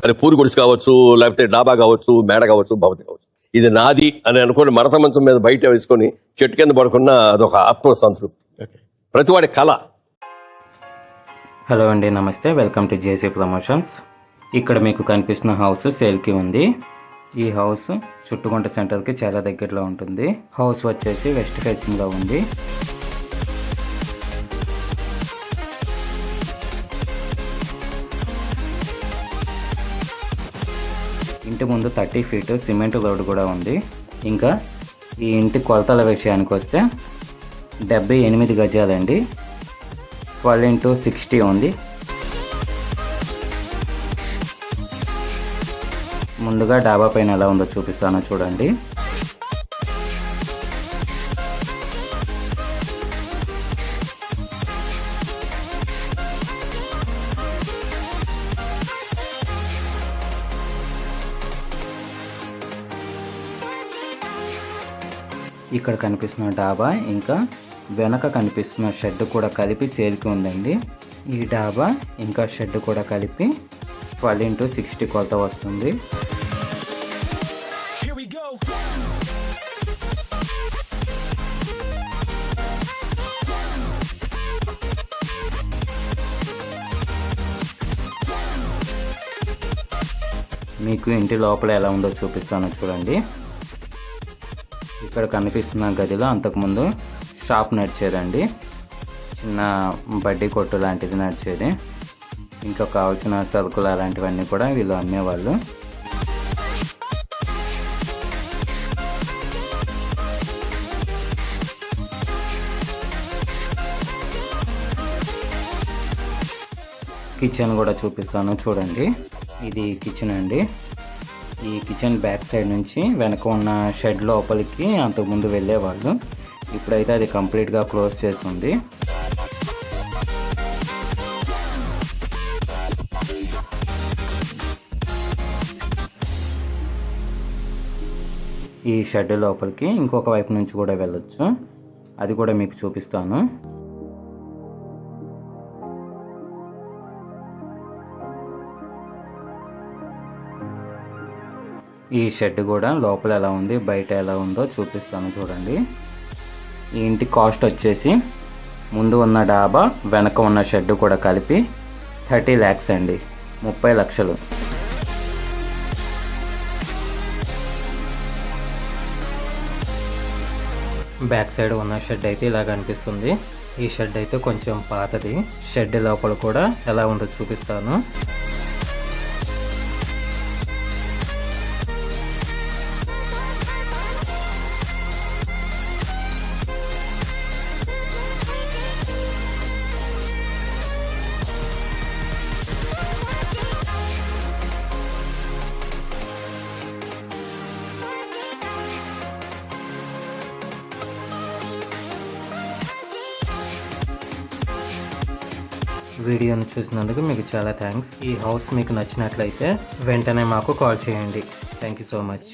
అది పూరి గుడిసి కావచ్చు, లేకపోతే డాబా కావచ్చు, మేడ కావచ్చు, భవతి కావచ్చు, ఇది నాది అని అనుకుని మడత మంచం మీద బయట వేసుకొని చెట్టు కింద పడుకున్న అదొక ఆత్మసంతృప్తి, ప్రతివాడి కళ. హలో అండి, నమస్తే, వెల్కమ్ టు జేసీ ప్రమోషన్స్. ఇక్కడ మీకు కనిపిస్తున్న హౌస్ సేల్కి ఉంది. ఈ హౌస్ చుట్టుకుంట సెంటర్కి చాలా దగ్గరలో ఉంటుంది. హౌస్ వచ్చేసి వెస్ట్ ఫేసింగ్లో ఉంది. ఇంటి ముందు 30 ఫీట్ సిమెంట్ రోడ్డు కూడా ఉంది. ఇంకా ఈ ఇంటి కొలతల విషయానికి వస్తే 78 గజాలండి, 12x60 ఉంది. ముందుగా డాబా పైన ఎలా ఉందో చూపిస్తానో చూడండి. ఇక్కడ కనిపిస్తున్న డాబా ఇంకా వెనక కనిపిస్తున్న షెడ్ కూడా కలిపి సేల్కి ఉందండి. ఈ డాబా ఇంకా షెడ్ కూడా కలిపి 12x60 కొలత వస్తుంది. మీకు ఇంటి లోపల ఎలా ఉందో చూపిస్తాను చూడండి. ఇక్కడ కనిపిస్తున్న గదిలో అంతకుముందు షాప్ నడిచేదండి, చిన్న బడ్డీ కొట్టు లాంటిది నడిచేది. ఇంకా కావాల్సిన సరుకులు అలాంటివన్నీ కూడా వీళ్ళు అమ్మేవాళ్ళు. కిచెన్ కూడా చూపిస్తాను చూడండి. ఇది కిచెన్ అండి. ఈ కిచెన్ బ్యాక్ సైడ్ నుంచి వెనక ఉన్న షెడ్ లోపలికి అంతకుముందు వెళ్ళేవాళ్ళు. ఇప్పుడైతే అది కంప్లీట్గా క్లోజ్ చేస్తుంది. ఈ షెడ్ లోపలికి ఇంకొక వైపు నుంచి కూడా వెళ్ళొచ్చు, అది కూడా మీకు చూపిస్తాను. ఈ షెడ్ కూడా లోపల ఎలా ఉంది, బయట ఎలా ఉందో చూపిస్తాను చూడండి. ఈ ఇంటి కాస్ట్ వచ్చేసి ముందు ఉన్న డాబా వెనక ఉన్న షెడ్ కూడా కలిపి 30 lakhs అండి, 30 లక్షలు. బ్యాక్ సైడ్ ఉన్న షెడ్ అయితే ఇలా కనిపిస్తుంది. ఈ షెడ్ అయితే కొంచెం పాతది. షెడ్ లోపల కూడా ఎలా ఉందో చూపిస్తాను. వీడియోను చూసినందుకు మీకు చాలా థ్యాంక్స్. ఈ హౌస్ మీకు నచ్చినట్లయితే వెంటనే మాకు కాల్ చేయండి. Thank you so much.